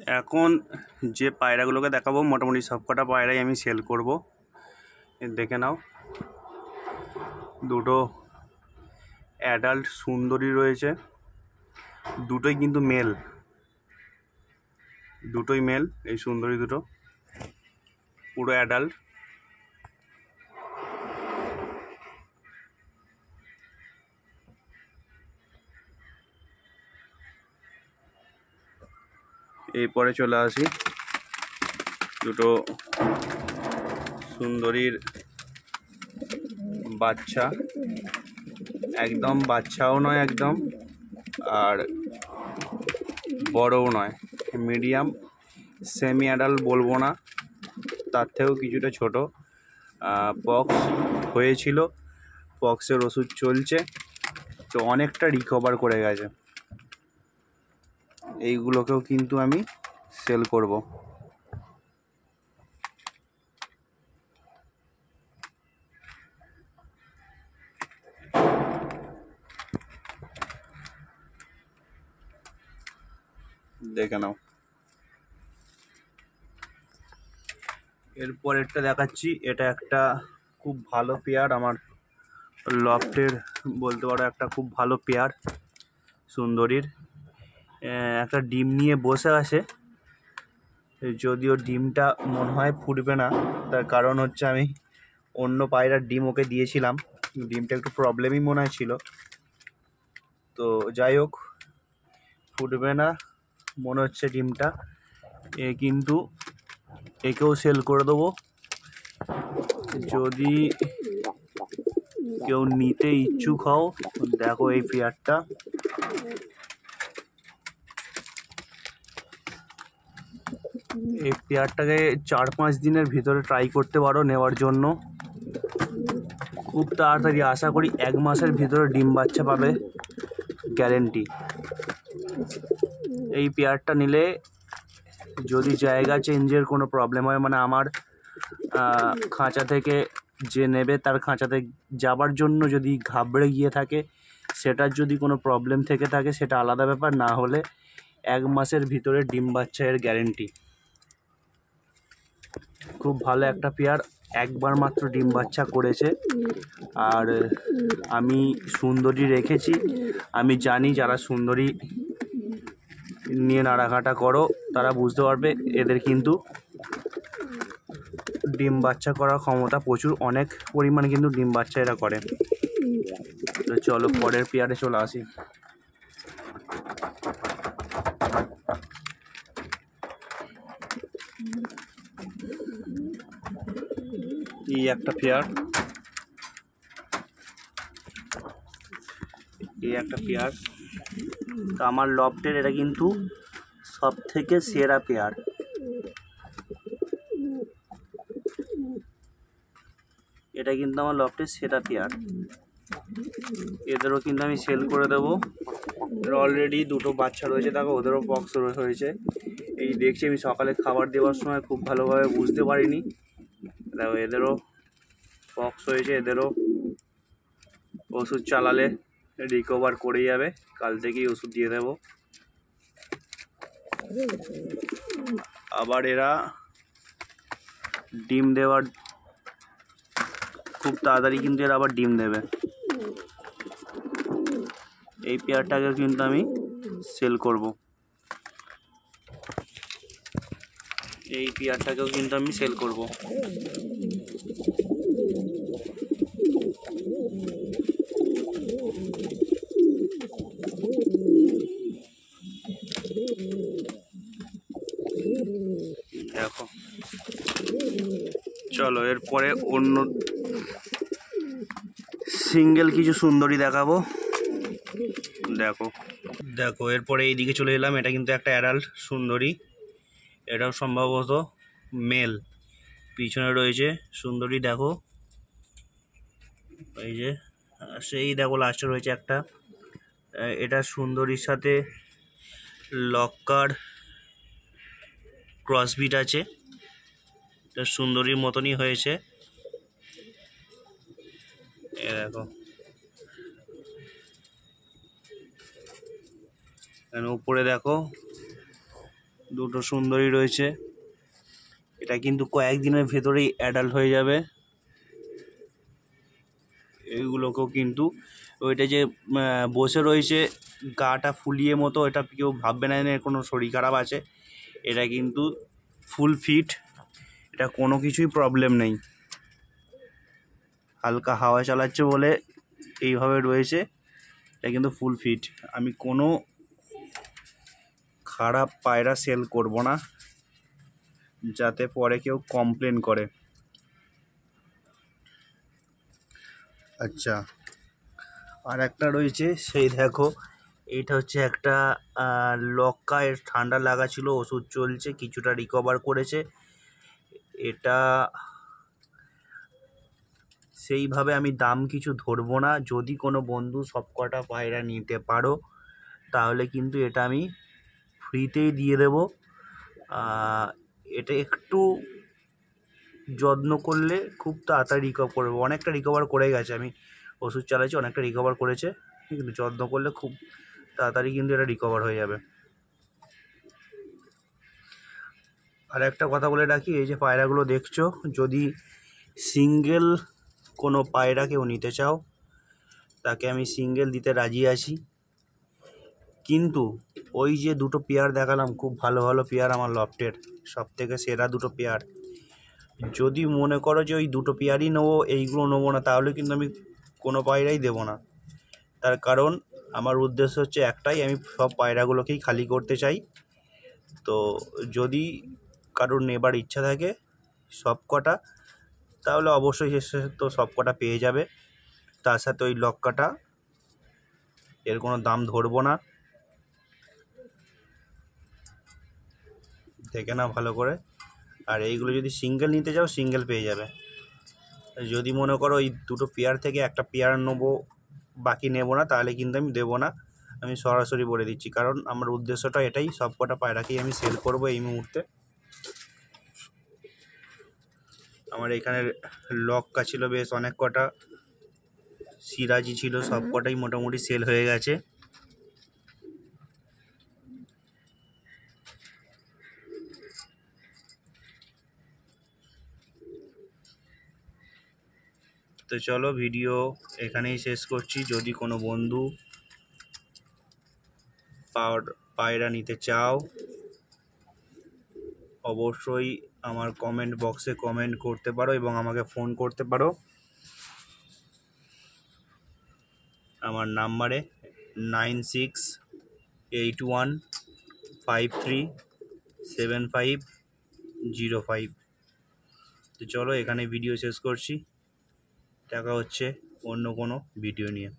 এখন যে পায়রাগুলোকে দেখাবো মোটামুটি সবকটা পায়রাই আমি সেল করব। দেখে নাও, দুটো অ্যাডাল্ট সুন্দরী রয়েছে, দুটোই কিন্তু মেল, দুটোই মেল। এই সুন্দরী দুটো পুরো অ্যাডাল্ট। এরপরে চলে আসি দুটো সুন্দরীর বাচ্চা, একদম বাচ্চাও নয় একদম, আর বড়ও নয়, মিডিয়াম, সেমি অ্যাডাল্ট বলবো না, তার থেকেও কিছুটা ছোট। পক্স হয়েছিল, পক্সের ওষুধ চলছে, তো অনেকটা রিকভার করে গেছে। এইগুলোকেও কিন্তু আমি সেল করব। দেখে নাও। এরপরেরটা দেখাচ্ছি, এটা একটা খুব ভালো পেয়ার, আমার লফটের বলতে পারো একটা খুব ভালো পেয়ার সুন্দরীর। একটা ডিম নিয়ে বসে আছে, যদিও ডিমটা মনে হয় ফুটবে না, তার কারণ হচ্ছে আমি অন্য পায়রার ডিম ওকে দিয়েছিলাম, ডিমটা একটু প্রবলেমই মনে হয় ছিল। তো যাই হোক, ফুটবে না মনে হচ্ছে ডিমটা। কিন্তু একেও সেল করে দেবো, যদি কেউ নিতে ইচ্ছুক হও। দেখো এই পেয়ারটা, এই পেয়ারটাকে 4-5 দিনের ভিতরে ট্রাই করতে পারো নেওয়ার জন্য। খুব তাড়াতাড়ি, আশা করি 1 মাসের ভিতরে ডিম বাচ্চা পাবে, গ্যারেন্টি। এই পেয়ারটা নিলে যদি জায়গা চেঞ্জের কোনো প্রবলেম হয়, মানে আমার খাঁচা থেকে যে নেবে তার খাঁচাতে যাবার জন্য যদি ঘাবড়ে গিয়ে থাকে, সেটার যদি কোনো প্রবলেম থেকে থাকে সেটা আলাদা ব্যাপার, না হলে 1 মাসের ভিতরে ডিম বাচ্চা এর গ্যারেন্টি। খুব ভালো একটা পেয়ার, একবার মাত্র ডিম বাচ্চা করেছে। আর আমি সুন্দরী রেখেছি, আমি জানি যারা সুন্দরী নিয়ে নাড়াঘাটা করো তারা বুঝতে পারবে, এদের কিন্তু ডিম বাচ্চা করার ক্ষমতা প্রচুর, অনেক পরিমাণে কিন্তু ডিম বাচ্চা এরা করে। তো চলো পরের পেয়ারে চলে আসি। এই একটা পেয়ার, এই একটা পেয়ার। তো আমার লফটের এটা কিন্তু সব থেকে সেরা পেয়ার। এটা কিন্তু আমার লফটের সেরা পেয়ার, এদেরও কিন্তু আমি সেল করে দেবো। অলরেডি দুটো বাচ্চা রয়েছে, দেখো ওদেরও পক্স হয়েছে। এই দেখছি আমি সকালে খাবার দেওয়ার সময় খুব ভালোভাবে বুঝতে পারিনি, দেখো এদেরও পক্স হয়েছে, এদেরও ওষুধ চালালে রিকভার করে যাবে, কাল থেকেই ওষুধ দিয়ে দেবো। আবার এরা ডিম দেওয়ার খুব তাড়াতাড়ি কিন্তু এরা আবার ডিম দেবে। এই পেয়ারটাকে কিন্তু আমি সেল করব, এই পেয়ারটাকেও কিন্তু আমি সেল করব। দেখো, চলো এরপরে অন্য সিঙ্গেল কিছু সুন্দরী দেখাবো। দেখো দেখো এরপরে এইদিকে চলে এলাম, এটা কিন্তু একটা অ্যাডাল্ট সুন্দরী, এটাও সম্ভবত মেল। পিছনে রয়েছে সুন্দরী, দেখো এই যে সেই দেখো লাস্টে রয়েছে একটা। এটা সুন্দরীর সাথে লক্কার ক্রসবিট আছে, এটা সুন্দরীর মতনই হয়েছে। এ দেখো, উপরে দেখো দুটো সুন্দরী রয়েছে। এটা কিন্তু কয়েকদিনের ভেতরেই অ্যাডাল্ট হয়ে যাবে। এইগুলোকেও কিন্তু ওইটা যে বসে রয়েছে গাটা ফুলিয়ে মতো, এটা কেউ ভাববে না এর কোনো শরীর খারাপ আছে। এটা কিন্তু ফুল ফিট, এটা কোনো কিছুই প্রবলেম নেই। হালকা হাওয়া চালাচ্ছে বলে এইভাবে রয়েছে, এটা কিন্তু ফুল ফিট। আমি কোনো খারাপ পায়রা সেল করব না, যাতে পরে কেউ কমপ্লেন করে। আচ্ছা, আর একটা রয়েছে, সেই দেখো, এইটা হচ্ছে একটা লক্কা, এর ঠান্ডা লাগা ছিল, ওষুধ চলছে, কিছুটা রিকভার করেছে। এটা সেইভাবে আমি দাম কিছু ধরবো না। যদি কোনো বন্ধু সবকটা পায়রা নিতে পারো তাহলে কিন্তু এটা আমি ফ্রিতেই দিয়ে দেবো। এটা একটু যত্ন করলে খুব তাড়াতাড়ি রিকভার করবে, অনেকটা রিকভার করে গেছে। আমি ওষুধ চালাচ্ছি, অনেকটা রিকভার করেছে, কিন্তু যত্ন করলে খুব তাড়াতাড়ি কিন্তু এটা রিকভার হয়ে যাবে। আর একটা কথা বলে রাখি, এই যে পায়রাগুলো দেখছো, যদি সিঙ্গেল কোনো পায়রা কেউ নিতে চাও তাকে আমি সিঙ্গেল দিতে রাজি আছি। কিন্তু ওই যে দুটো পেয়ার দেখালাম, খুব ভালো ভালো পেয়ার, আমার লফটের সব থেকে সেরা দুটো পেয়ার, যদি মনে করো যে ওই দুটো পেয়ারই নেবো, এইগুলো নেবো না, তাহলে কিন্তু আমি কোনো পায়রাই দেবো না। তার কারণ আমার উদ্দেশ্য হচ্ছে একটাই, আমি সব পায়রাগুলোকেই খালি করতে চাই। তো যদি কারোর নেবার ইচ্ছা থাকে সব কটা, তাহলে অবশ্যই সে তো সব কটা পেয়ে যাবে। তার সাথে ওই লক্কাটা, এর কোনো দাম ধরবো না, দেখে না ভালো করে। আর এইগুলো যদি সিঙ্গেল নিতে যাও, সিঙ্গেল পেয়ে যাবে। যদি মনে করো ওই দুটো পেয়ার থেকে একটা পেয়ার নেবো, বাকি নেবো না, তাহলে কিন্তু আমি দেবো না। আমি সরাসরি বলে দিচ্ছি, কারণ আমার উদ্দেশ্যটা এটাই, সব কটা পায়রাকেই আমি সেল করবো এই মুহূর্তে। আমার এখানে লক্কা ছিল বেশ অনেক কটা, সিরাজি ছিল, সব কটাই মোটামুটি সেল হয়ে গেছে। তো চলো, ভিডিও এখানেই শেষ করছি। যদি কোনো বন্ধু পায়রা নিতে চাও, অবশ্যই আমার কমেন্ট বক্সে কমেন্ট করতে পারো এবং আমাকে ফোন করতে পারো আমার নাম্বারে 9681537505। তো চলো, এখানে ভিডিও শেষ করছি। দেখা হচ্ছে অন্য কোনো ভিডিও নিয়ে।